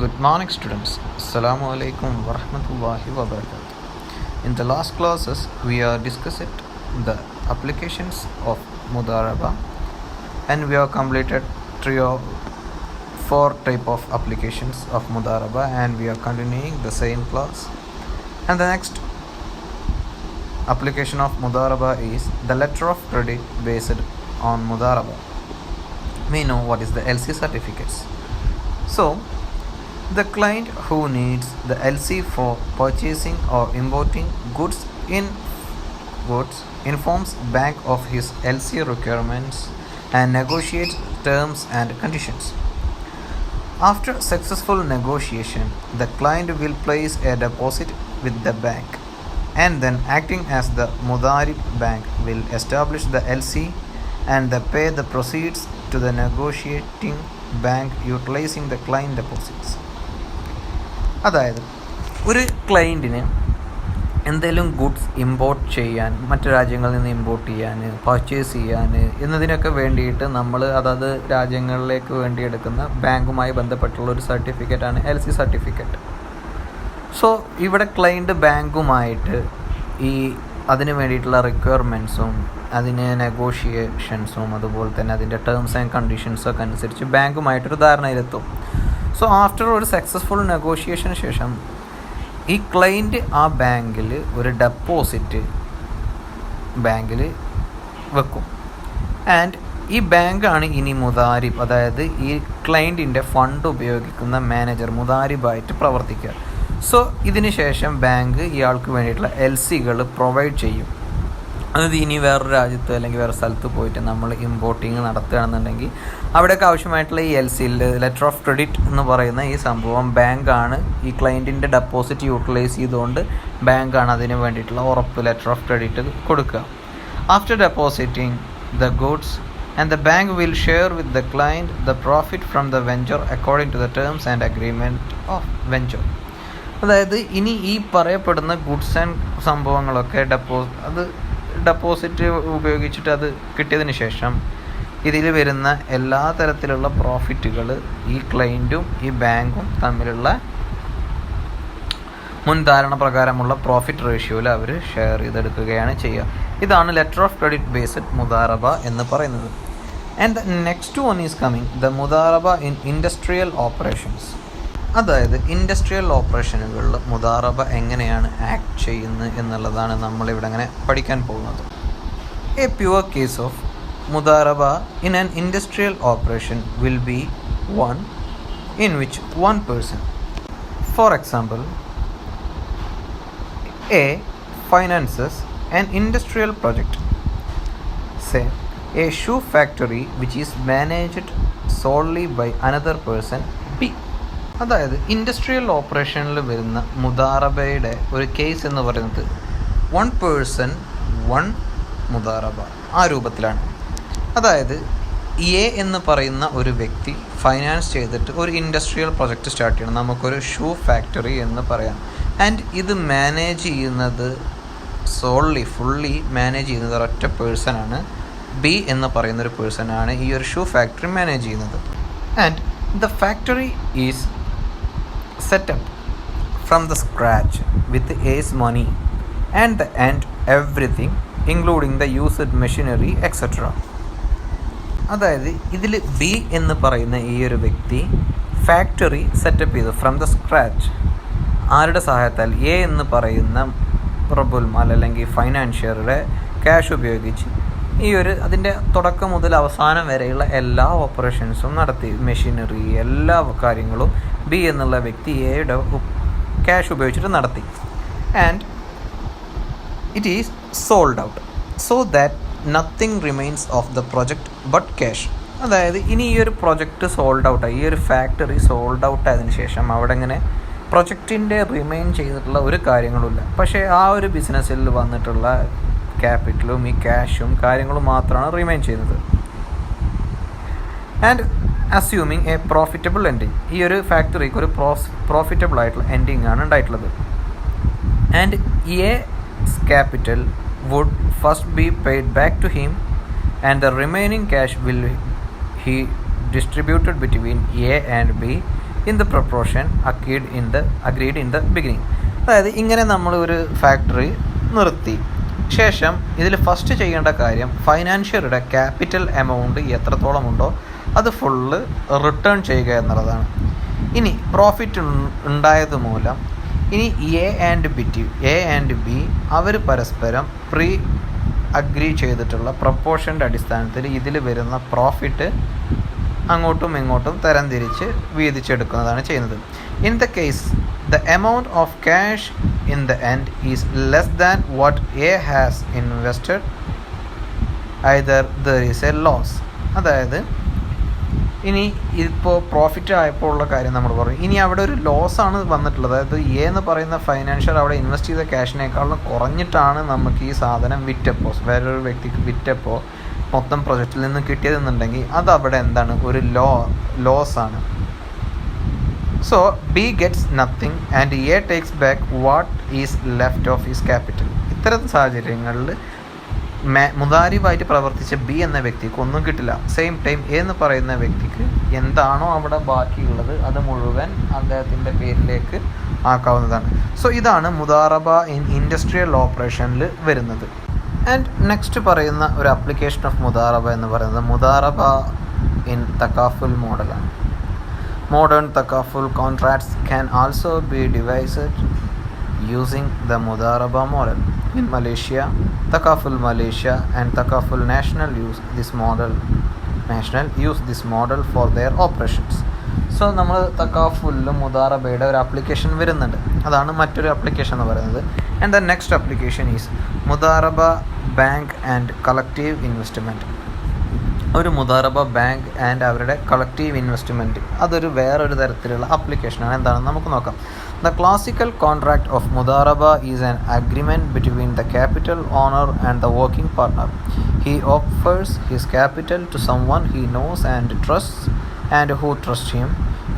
Good morning, students. Assalamu alaikum wa rahmatullahi wa barakatuh. In the last classes, we are discussing the applications of Mudaraba, and we have completed 3 or 4 type of applications of Mudaraba, and we are continuing the same class. And the next application of Mudaraba is the letter of credit based on Mudaraba. We know what is the LC certificates. So, the client who needs the LC for purchasing or importing goods informs bank of his LC requirements and negotiates terms and conditions. After successful negotiation, the client will place a deposit with the bank, and then acting as the Mudarib bank will establish the LC and pay the proceeds to the negotiating bank utilizing the client deposits. അതായത് ഒരു ക്ലയൻറ്റിന് എന്തെങ്കിലും goods import ചെയ്യാൻ, മറ്റു രാജ്യങ്ങളിൽ നിന്ന് import ചെയ്യാൻ, purchase ചെയ്യാൻ എന്നതിനൊക്കെ വേണ്ടിയിട്ട് നമ്മൾ അതത് രാജ്യങ്ങളിലേക്ക് വേണ്ടി എടുക്കുന്ന ബാങ്കുമായി ബന്ധപ്പെട്ടുള്ള ഒരു സർട്ടിഫിക്കറ്റാണ് LC സർട്ടിഫിക്കറ്റ്. സോ ഇവിടെ ക്ലയൻറ്റ് ബാങ്കുമായിട്ട് അതിന് വേണ്ടിയിട്ടുള്ള റിക്വയർമെൻറ്റ്സും അതിന് നെഗോഷിയേഷൻസും അതുപോലെ തന്നെ അതിൻ്റെ ടേംസ് ആൻഡ് കണ്ടീഷൻസൊക്കെ അനുസരിച്ച് ബാങ്കുമായിട്ടൊരു ധാരണയിലെത്തും. സോ ആഫ്റ്റർ ഒരു സക്സസ്ഫുൾ നെഗോഷിയേഷന് ശേഷം ഈ ക്ലയൻറ്റ് ആ ബാങ്കിൽ ഒരു ഡെപ്പോസിറ്റ് ബാങ്കിൽ വെക്കും. ആൻഡ് ഈ ബാങ്കാണ് ഇനി മുദാരിബ്, അതായത് ഈ ക്ലയൻറ്റിൻ്റെ ഫണ്ട് ഉപയോഗിക്കുന്ന മാനേജർ മുദാരിബായിട്ട് പ്രവർത്തിക്കുക. സോ ഇതിന് ശേഷം ബാങ്ക് ഇയാൾക്ക് വേണ്ടിയിട്ടുള്ള LCകൾ പ്രൊവൈഡ് ചെയ്യും. അതായത് ഇനി വേറൊരു രാജ്യത്ത് അല്ലെങ്കിൽ വേറെ സ്ഥലത്ത് പോയിട്ട് നമ്മൾ ഇമ്പോർട്ടിങ് നടത്തുകയാണെന്നുണ്ടെങ്കിൽ അവിടെയൊക്കെ ആവശ്യമായിട്ടുള്ള ഈ LC ലെറ്റർ ഓഫ് ക്രെഡിറ്റ് എന്ന് പറയുന്ന ഈ സംഭവം ബാങ്കാണ് ഈ ക്ലയൻറ്റിൻ്റെ ഡെപ്പോസിറ്റ് യൂട്ടിലൈസ് ചെയ്തുകൊണ്ട് ബാങ്കാണ് അതിന് വേണ്ടിയിട്ടുള്ള ഉറപ്പ് ലെറ്റർ ഓഫ് ക്രെഡിറ്റ് കൊടുക്കുക. After depositing the goods and the bank will share with the client the profit from the venture according to the terms and agreement of venture. അതായത് ഇനി ഈ പറയപ്പെടുന്ന ഗുഡ്സ് ആൻഡ് സംഭവങ്ങളൊക്കെ ഡെപ്പോസിറ്റ് ഉപയോഗിച്ചിട്ട് അത് കിട്ടിയതിന് ശേഷം ഇതിൽ വരുന്ന എല്ലാ തരത്തിലുള്ള പ്രോഫിറ്റുകൾ ഈ ക്ലയൻറ്റും ഈ ബാങ്കും തമ്മിലുള്ള മുൻധാരണ പ്രകാരമുള്ള പ്രോഫിറ്റ് റേഷ്യോയിൽ അവർ ഷെയർ ചെയ്തെടുക്കുകയാണ് ചെയ്യുക. ഇതാണ് ലെറ്റർ ഓഫ് ക്രെഡിറ്റ് ബേസ്ഡ് മുദാറബ എന്ന് പറയുന്നത്. And the next one is coming the മുദാറബ ഇൻ ഇൻഡസ്ട്രിയൽ ഓപ്പറേഷൻസ്. അതായത് ഇൻഡസ്ട്രിയൽ ഓപ്പറേഷനുകളിൽ മുദാറബ എങ്ങനെയാണ് ആക്ട് ചെയ്യുന്നത് എന്നുള്ളതാണ് നമ്മളിവിടെ അങ്ങനെ പഠിക്കാൻ പോകുന്നത്. എ പ്യുവർ കേസ് ഓഫ് മുദാറബ in an industrial operation will be one in which one person, for example, a finances an industrial project, say a shoe factory which is managed solely by another person B. അതായത് industrial ഓപ്പറേഷനിൽ വരുന്ന മുദാറബയുടെ ഒരു case എന്ന് പറയുന്നത് one person one മുദാറബ ആ രൂപത്തിലാണ്. അതായത് A എന്ന് പറയുന്ന ഒരു വ്യക്തി ഫൈനാൻസ് ചെയ്തിട്ട് ഒരു ഇൻഡസ്ട്രിയൽ പ്രൊജക്റ്റ് സ്റ്റാർട്ട് ചെയ്യണം. നമുക്കൊരു ഷൂ ഫാക്ടറി എന്ന് പറയാം. ആൻഡ് ഇത് മാനേജ് ചെയ്യുന്നത് ഫുള്ളി മാനേജ് ചെയ്യുന്നത് ഒരൊറ്റ പേഴ്സണാണ്. ബി എന്ന് പറയുന്നൊരു പേഴ്സണാണ് ഈ ഒരു ഷൂ ഫാക്ടറി മാനേജ് ചെയ്യുന്നത്. And the factory is set up from the scratch with A's money and everything including the used machinery etc. അതായത് ഇതിൽ ബി എന്ന് പറയുന്ന ഈ ഒരു വ്യക്തി ഫാക്ടറി സെറ്റപ്പ് ചെയ്തു ഫ്രം ദ സ്ക്രാച്ച്. ആരുടെ സഹായത്താൽ? എ എന്ന് പറയുന്ന റബ്ബുൽ മാൽ അല്ലെങ്കിൽ ഫൈനാൻഷ്യറുടെ ക്യാഷ് ഉപയോഗിച്ച് അതിൻ്റെ തുടക്കം മുതൽ അവസാനം വരെയുള്ള എല്ലാ ഓപ്പറേഷൻസും നടത്തി. മെഷീനറി എല്ലാ കാര്യങ്ങളും ബി എന്നുള്ള വ്യക്തി എയുടെ ക്യാഷ് ഉപയോഗിച്ചിട്ട് നടത്തി. And it is sold out so that nothing remains of the project but cash. അതായത് ഇനി ഈ ഒരു പ്രൊജക്റ്റ് സോൾഡ് ഔട്ടായി, ഈ ഒരു ഫാക്ടറി സോൾഡ് ഔട്ട് ആയതിനു ശേഷം അവിടെ ഇങ്ങനെ പ്രൊജക്റ്റിൻ്റെ റിമെയിൻ ചെയ്തിട്ടുള്ള ഒരു കാര്യങ്ങളുമില്ല. പക്ഷേ ആ ഒരു ബിസിനസ്സിൽ വന്നിട്ടുള്ള ക്യാപിറ്റലും ഈ ക്യാഷും കാര്യങ്ങളും മാത്രമാണ് റിമെയിൻ ചെയ്യുന്നത്. And assuming a profitable ending, ഈ ഒരു ഫാക്ടറിക്ക് ഒരു പ്രോഫിറ്റബിൾ ആയിട്ടുള്ള എൻഡിങ് ആണ് ഉണ്ടായിട്ടുള്ളത്. And as capital would first be paid back to him and the remaining cash will he distributed between A and B in the proportion agreed in the beginning. അതായത് ഇങ്ങനെ നമ്മൾ ഒരു ഫാക്ടറി നിർത്തി ശേഷം ഇതിൽ ഫസ്റ്റ് ചെയ്യേണ്ട കാര്യം ഫൈനാൻഷ്യറുടെ ക്യാപിറ്റൽ എമൗണ്ട് എത്രത്തോളം ഉണ്ടോ അത് ഫുള്ള് റിട്ടേൺ ചെയ്യുക എന്നുള്ളതാണ്. ഇനി പ്രോഫിറ്റ് ഉണ്ടായത് മൂലം ഇനി എ ആൻഡ് ബി അവർ പരസ്പരം അഗ്രി ചെയ്തിട്ടുള്ള പ്രപ്പോർഷൻ്റെ അടിസ്ഥാനത്തിൽ ഇതിൽ വരുന്ന പ്രോഫിറ്റ് അങ്ങോട്ടും ഇങ്ങോട്ടും തരംതിരിച്ച് വീതിച്ചെടുക്കുന്നതാണ് ചെയ്യുന്നത്. In the case the amount of cash in the end is less than what a has invested either there is a loss. അതായത് ഇനി ഇപ്പോൾ പ്രോഫിറ്റ് ആയപ്പോൾ ഉള്ള കാര്യം നമ്മൾ പറഞ്ഞു. ഇനി അവിടെ ഒരു ലോസാണ് വന്നിട്ടുള്ളത്. അതായത് എ എന്ന് പറയുന്ന ഫൈനാൻഷ്യർ അവിടെ ഇൻവെസ്റ്റ് ചെയ്ത ക്യാഷിനേക്കാളും കുറഞ്ഞിട്ടാണ് നമുക്ക് ഈ സാധനം വിറ്റപ്പോൾ വേറൊരു വ്യക്തിക്ക് വിറ്റപ്പോൾ മൊത്തം പ്രൊജക്റ്റിൽ നിന്ന് കിട്ടിയതെന്നുണ്ടെങ്കിൽ അതവിടെ എന്താണ് ഒരു ലോസാണ്. So B gets nothing and A takes back what is left of his capital. ഇത്തരം സാഹചര്യങ്ങളിൽ മുതാരിബായിട്ട് പ്രവർത്തിച്ച ബി എന്ന വ്യക്തിക്ക് ഒന്നും കിട്ടില്ല. സെയിം ടൈം എ എന്ന് പറയുന്ന വ്യക്തിക്ക് എന്താണോ അവിടെ ബാക്കിയുള്ളത് അത് മുഴുവൻ അദ്ദേഹത്തിൻ്റെ പേരിലേക്ക് ആക്കാവുന്നതാണ്. സോ ഇതാണ് മുദാറബ ഇൻ ഇൻഡസ്ട്രിയൽ ഓപ്പറേഷനിൽ വരുന്നത്. ആൻഡ് നെക്സ്റ്റ് പറയുന്ന ഒരു ആപ്ലിക്കേഷൻ ഓഫ് മുദാറബ എന്ന് പറയുന്നത് മുദാറബ ഇൻ തക്കാഫുൽ മോഡലാണ്. Modern തക്കാഫുൽ contracts can also be devised using the Mudaraba model. In Malaysia, Takaful Malaysia and Takaful National use this model for their operations. So നമ്മൾ തക്കാഫുല്ലും മുദാറബയുടെ ഒരു application വരുന്നുണ്ട്. അതാണ് മറ്റൊരു ആപ്ലിക്കേഷൻ എന്ന് പറയുന്നത്. And the next application is മുദാറബ bank and collective investment. ഒരു മുദാറബ ബാങ്ക് ആൻഡ് അവരുടെ കളക്റ്റീവ് ഇൻവെസ്റ്റ്മെൻറ്റ് അതൊരു വേറൊരു തരത്തിലുള്ള ആപ്ലിക്കേഷനാണ്. എന്താണെന്ന് നമുക്ക് നോക്കാം. The classical contract of Mudaraba is an agreement between the capital owner and the working partner. He offers his capital to someone he knows and trusts and who trusts him.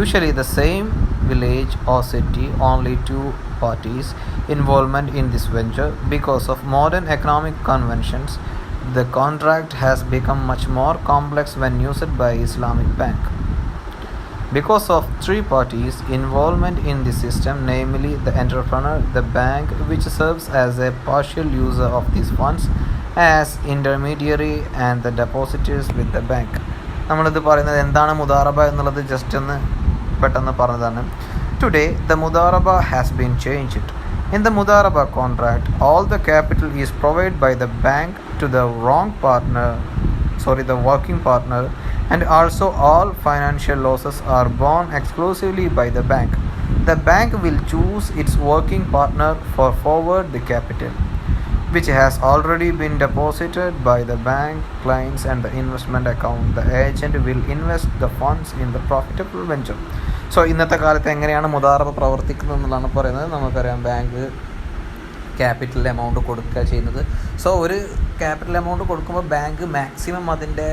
Usually the same village or city, only two parties involvement in this venture. Because of modern economic conventions, the contract has become much more complex when used by Islamic bank. Because of three parties involvement in the system, namely the entrepreneur, the bank which serves as a partial user of these funds as intermediary and the depositors with the bank. നമ്മളിത് പറയുന്നത് എന്താണ് മുദാറബ എന്നുള്ളത് just ഒന്ന് പെട്ടെന്ന് പറഞ്ഞതാണ്. Today the Mudaraba has been changed. In the Mudaraba contract, all the capital is provided by the bank to the working partner, and also all financial losses are borne exclusively by the bank. The bank will choose its working partner for forward the capital, which has already been deposited by the bank clients and the investment account. The agent will invest the funds in the profitable venture. So ഇന്നത്തെ കാലത്ത് എങ്ങനെയാണ് മുദാറബ പ്രവർത്തിക്കുന്നത് എന്നുള്ളതാണ് പറയുന്നത്. നമുക്കറിയാം bank capital amount കൊടുക്കുക ചെയ്യുന്നത്. So ഒരു ക്യാപിറ്റൽ എമൗണ്ട് കൊടുക്കുമ്പോൾ ബാങ്ക് മാക്സിമം അതിൻ്റെ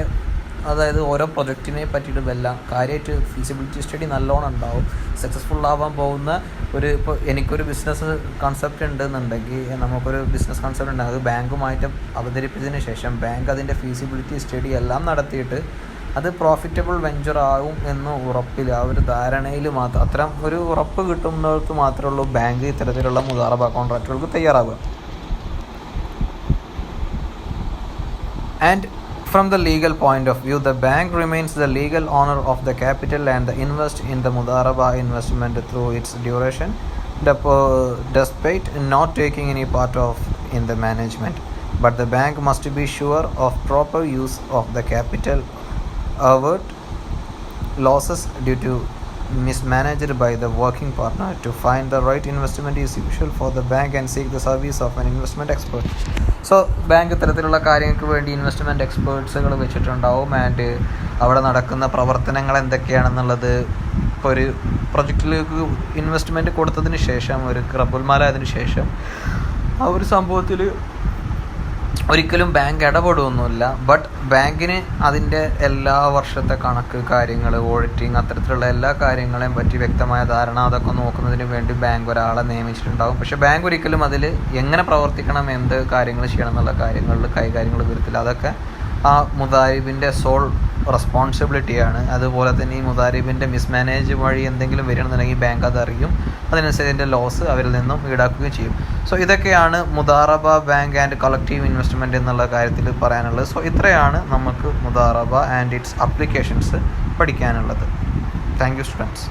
അതായത് ഓരോ പ്രൊജക്റ്റിനെ പറ്റിയിട്ട് എല്ലാം കാര്യമായിട്ട് ഫീസിബിലിറ്റി സ്റ്റഡി നല്ലോണം ഉണ്ടാവും. സക്സസ്ഫുൾ ആവാൻ പോകുന്ന ഇപ്പോൾ എനിക്കൊരു ബിസിനസ് കൺസെപ്റ്റ് ഉണ്ടെന്നുണ്ടെങ്കിൽ നമുക്കൊരു ബിസിനസ് കൺസെപ്റ്റ് ഉണ്ട്, അത് ബാങ്കുമായിട്ട് അവതരിപ്പിച്ചതിന് ശേഷം ബാങ്ക് അതിൻ്റെ ഫീസിബിലിറ്റി സ്റ്റഡി എല്ലാം നടത്തിയിട്ട് അത് പ്രോഫിറ്റബിൾ വെഞ്ചർ ആവും എന്ന് ഉറപ്പിൽ ആ ഒരു ധാരണയിൽ മാത്രം അത്തരം ഒരു ഉറപ്പ് കിട്ടുന്നവർക്ക് മാത്രമേ ഉള്ളൂ ബാങ്ക് ഇത്തരത്തിലുള്ള മുദാറബ കോൺട്രാക്റ്റുകൾക്ക് തയ്യാറാവുക. And from the legal point of view, the bank remains the legal owner of the capital and invest in the Mudaraba investment through its duration, despite not taking any part in the management. But the bank must be sure of proper use of the capital, avert losses due to mismanaged by the working partner. To find the right investment is usual for the bank and seek the service of an investment expert. So bank ഇത്തരത്തിലുള്ള കാര്യങ്ങൾക്ക് വേണ്ടി investment എക്സ്പേർട്സുകൾ വെച്ചിട്ടുണ്ടാവും. And അവിടെ നടക്കുന്ന പ്രവർത്തനങ്ങൾ എന്തൊക്കെയാണെന്നുള്ളത് ഇപ്പോൾ ഒരു പ്രൊജക്റ്റിലേക്ക് investment കൊടുത്തതിന് ശേഷം ഒരു റബ്ബുൽമാലായതിനു ശേഷം ആ ഒരു സംഭവത്തിൽ ഒരിക്കലും ബാങ്ക് ഇടപെടുകയൊന്നുമില്ല. ബട്ട് ബാങ്കിന് അതിൻ്റെ എല്ലാ വർഷത്തെ കണക്ക് കാര്യങ്ങൾ ഓഡിറ്റിങ് അത്തരത്തിലുള്ള എല്ലാ കാര്യങ്ങളെയും പറ്റി വ്യക്തമായ ധാരണ അതൊക്കെ നോക്കുന്നതിന് വേണ്ടി ബാങ്ക് ഒരാളെ നിയമിച്ചിട്ടുണ്ടാകും. പക്ഷേ ബാങ്ക് ഒരിക്കലും അതിൽ എങ്ങനെ പ്രവർത്തിക്കണം എന്ത് കാര്യങ്ങൾ ചെയ്യണം എന്നുള്ള കാര്യങ്ങളിൽ കൈകാര്യങ്ങൾ വരത്തില്ല. അതൊക്കെ ആ മുദാരിബിൻ്റെ സോൾ റെസ്പോൺസിബിലിറ്റിയാണ്. അതുപോലെ തന്നെ ഈ മുദാരിബിൻ്റെ മിസ്മാനേജ് വഴി എന്തെങ്കിലും വരികയാണെന്നുണ്ടെങ്കിൽ ബാങ്ക് അതറിയും, അതിനനുസരിച്ച് ലോസ് അവരിൽ നിന്നും ഈടാക്കുകയും ചെയ്യും. സോ ഇതൊക്കെയാണ് മുദാറബ, ബാങ്ക് ആൻഡ് കളക്റ്റീവ് ഇൻവെസ്റ്റ്മെൻറ്റ് എന്നുള്ള കാര്യത്തിൽ പറയാനുള്ളത്. സോ ഇത്രയാണ് നമുക്ക് മുദാറബ ആൻഡ് ഇറ്റ്സ് അപ്ലിക്കേഷൻസ് പഠിക്കാനുള്ളത്. Thank you students.